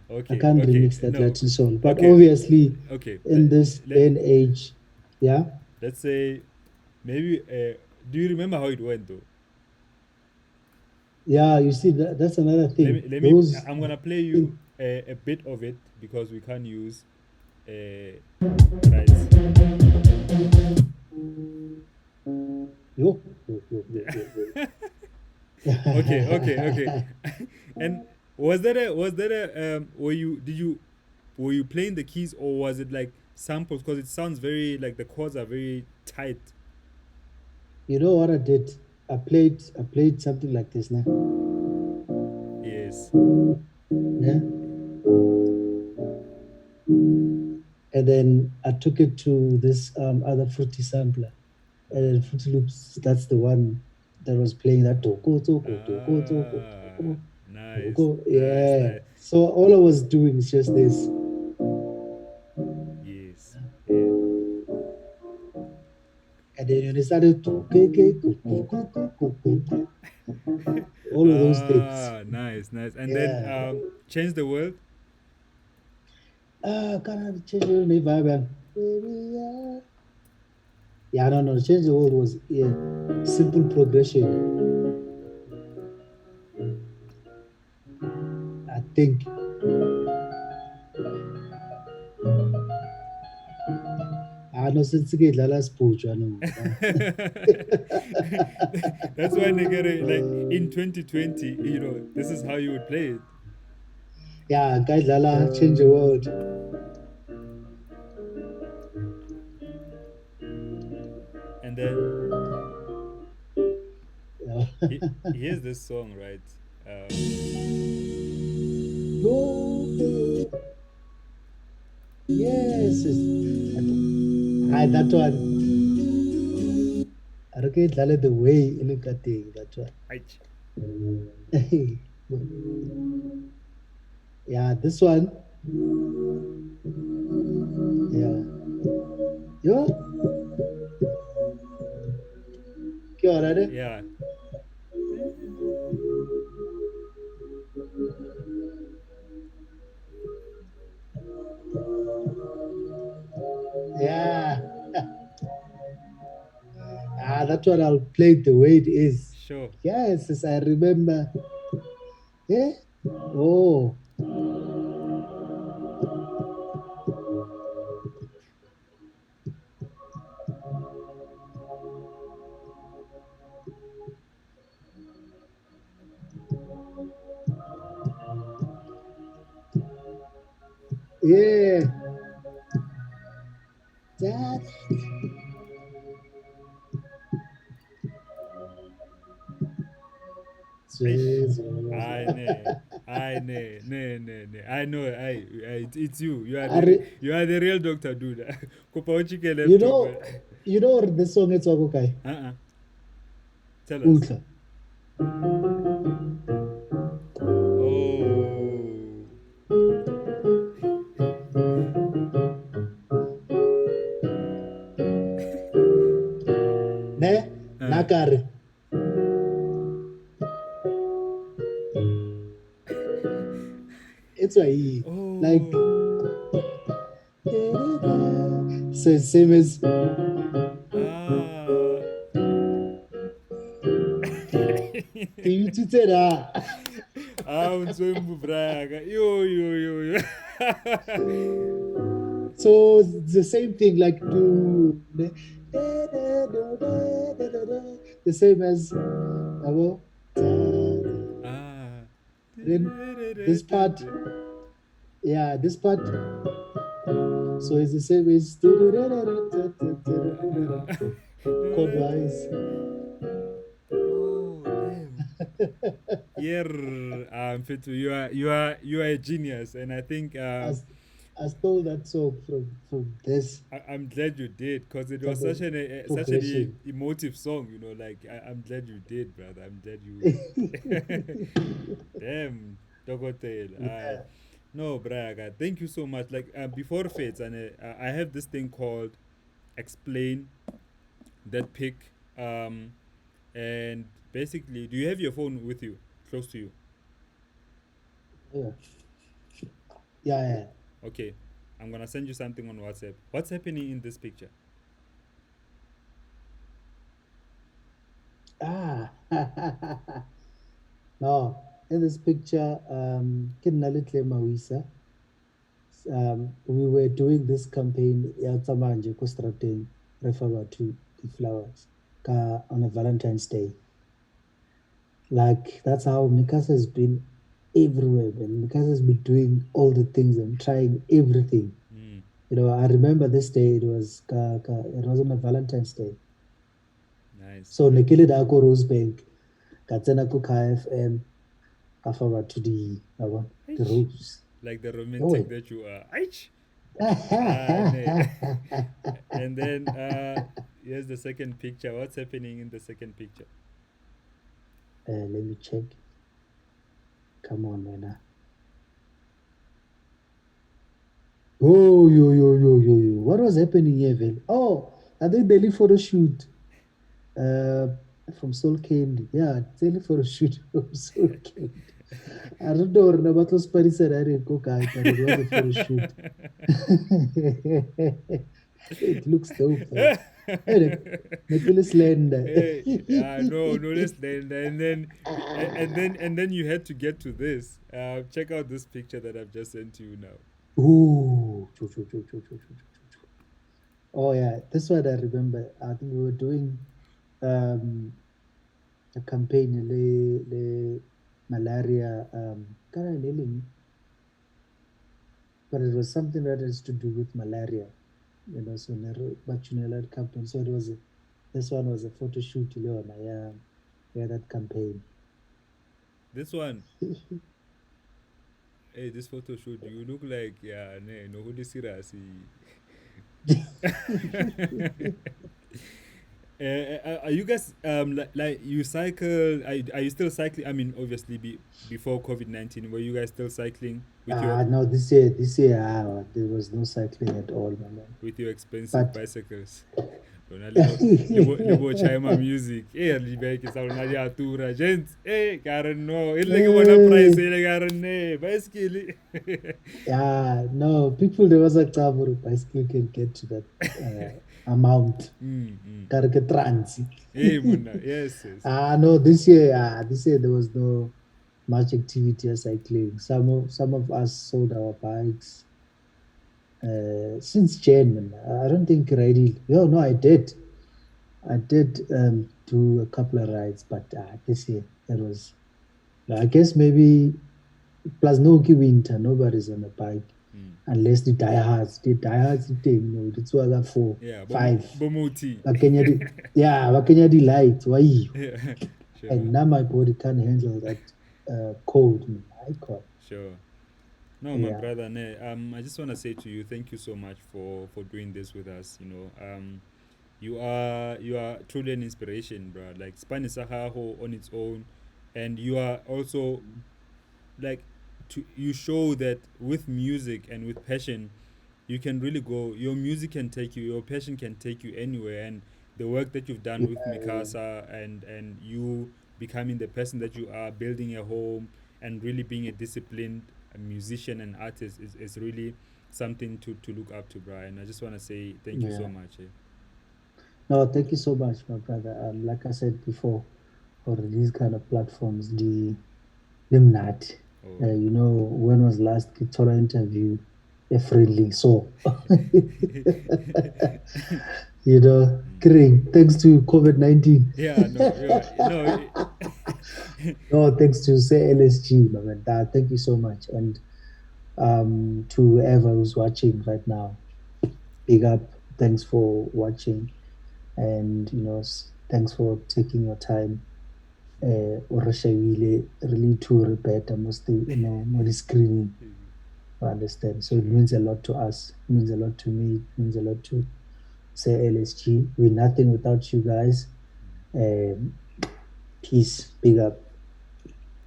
I Okay, can't okay, remix that no, Latin Soul. But okay, obviously, okay. in this day and age, yeah, Let's say maybe. Do you remember how it went though? yeah, you see, that's another Let thing. me let me. Those, I'm gonna play you in, a bit of it because we can't use rights. yo. Okay. And was that a were you playing the keys or was it like samples? Because it sounds very like the chords are very tight. You know what I did? I played something like this now. Yes. Yeah. And then I took it to this other fruity sampler. And then Fruity Loops, that's the one that was playing that Ah, nice, toko. nice, Yeah. nice. So all I was doing is just this. Yes, yeah. And then when it started all of those things. Ah, nice. And then Yeah. change the world. Can I change your name, vibe? Baby, yeah. Yeah, no. Change the world was simple progression. I think. No, since ke dlala siphutsha no. That's why Negere, like in 2020, this is how you would play it. Yeah, guy dlala change the world. And then Yeah. here's this song, right? No. Yes. That one. I don't get the way you look at it, that Aich. one. Yeah, this one. Yeah. Yo, ¿qué hora es? Yeah. Yeah. That's what I'll play the way it is. Sure. Yes, I remember. Yeah. Oh, yeah. That. I know. I know. It's you. You are the real Dr. Duda. Kopa uchike You left know, over. you know the song it's okay. Tell us. Utla. Oh. Ne? Nakare. It's why like Oh. so same as Ah. you to that. Mzwembu braga. Yo. So it's the same thing, like the same as Ah. then this part, yeah, this part. So it's the same as chord wise. Oh damn. Yeah, Mfetu, you are a genius, and I think I stole that song from this I'm glad you did, because it was type of such an progression. emotive song, like I'm glad you did, brother. I'm glad you damn Dogotail. Yeah. No, Braga, thank you so much. Like before Fates, and I have this thing called explain that pick. And basically, do you have your phone with you, close to you? Yeah. Okay, I'm gonna send you something on WhatsApp. What's happening in this picture? Now, in this picture, we were doing this campaign Yatsamanje Kostrateng Refer to the flowers on a Valentine's Day. Like that's how Mikasa has been everywhere, man. Mikasa has been doing all the things and trying everything. I remember this day. It was on a Valentine's Day. Nice. So nekile da ko Rosebank, katsena ko KFM, ka forward to the rose. Like the romantic that you are. And then here's the second picture. What's happening in the second picture? Let me check. Come on, man. Oh, yo. What was happening here, Vel? Oh, I think daily photo shoot from Soul Candy. Yeah, daily photo shoot from Soul Candy. I don't know what was Paris and I go but it was a photo shoot. It looks dope. Nicholas Slender. No, Slender. And then you had to get to this. Check out this picture that I've just sent to you now. Ooh. Oh yeah, this one I remember. I think we were doing a campaign the malaria but it was something that has to do with malaria, so that campaign. So this one was a photo shoot, yeah, that campaign. This one. Hey, this photo shoot, you look like no holy serious. Are you guys like you cycle? Are you still cycling? I mean, obviously, before COVID-19, were you guys still cycling with your? No, this year there was no cycling at all, man. With your expensive bicycles. Lebo Chima music. Libek is already a tour agent. Karen, no. It's like one price. Karen, bicycle. Yeah, no. People, there was a taboo bicycle can get to that amount. Trans. Yes. No. This year there was no much activity as cycling. Some of us sold our bikes. Since Jan, I don't think riding. No, I did. I did do a couple of rides, but this year it was. I guess maybe plus no winter, nobody's on a bike unless the diehards. The diehards thing, it's other 4, 5. Bomoti. Wakenya the light. Why? Sure. And now my body can't handle that cold. Man. I call. Sure. No, my Yeah. brother, I just want to say to you, thank you so much for doing this with us. You are truly an inspiration, bro. Like Spanish Sahaho on its own, and you are also like you show that with music and with passion, you can really go. Your music can take you. Your passion can take you anywhere, and the work that you've done Yeah. with Mikasa and you becoming the person that you are, building a home and really being a disciplined musician and artist is really something to look up to, Brian. I just want to say thank you so Yeah. much. No, thank you so much, my brother. Like I said before, for these kind of platforms, the Limnat. Oh, When was last Kitola interview? A friendly. So, thanks to COVID-19. yeah, no, yeah, no, No, thanks to Sir LSG, my man. Thank you so much. And to whoever who's watching right now, big up. Thanks for watching. And, thanks for taking your time. Really to repeat mostly, more screening. I understand. So it means a lot to us. It means a lot to me. It means a lot to Say LSG. We're nothing without you guys. Peace. Big up.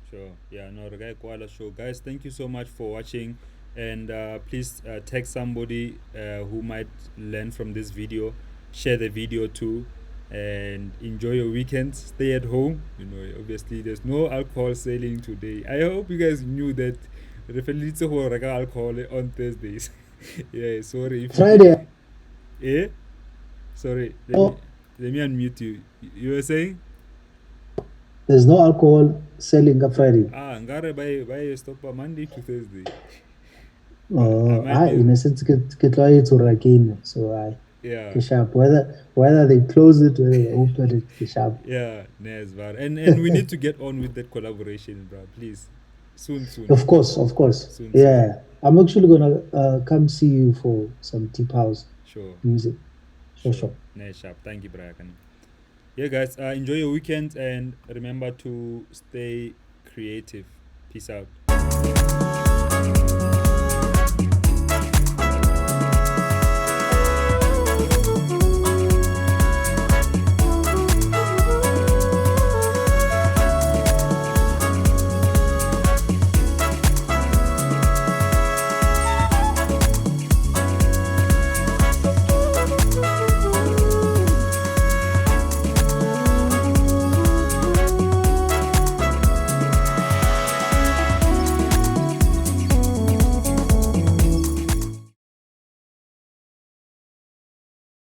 Sure. Yeah, no, the guy Koala Show. Guys, thank you so much for watching. And please tag somebody who might learn from this video. Share the video too. And enjoy your weekends. Stay at home. Obviously, there's no alcohol selling today. I hope you guys knew that. Alcohol on Thursdays. Yeah, sorry if you Friday. did. Eh? Sorry, Oh, let me unmute you. You were saying? there's no alcohol selling on Friday. Ngare by stop Monday to Thursday. But I might be. In a sense, get to again. So Yeah. sharp. Whether they close it, whether they open it, sharp. Yeah, and we need to get on with that collaboration, bro. Please, soon. Of course. Soon. Yeah, I'm actually gonna come see you for some deep house Sure. music. Sure. Sharp. Thank you, Brian. Yeah, guys. Enjoy your weekend and remember to stay creative. Peace out.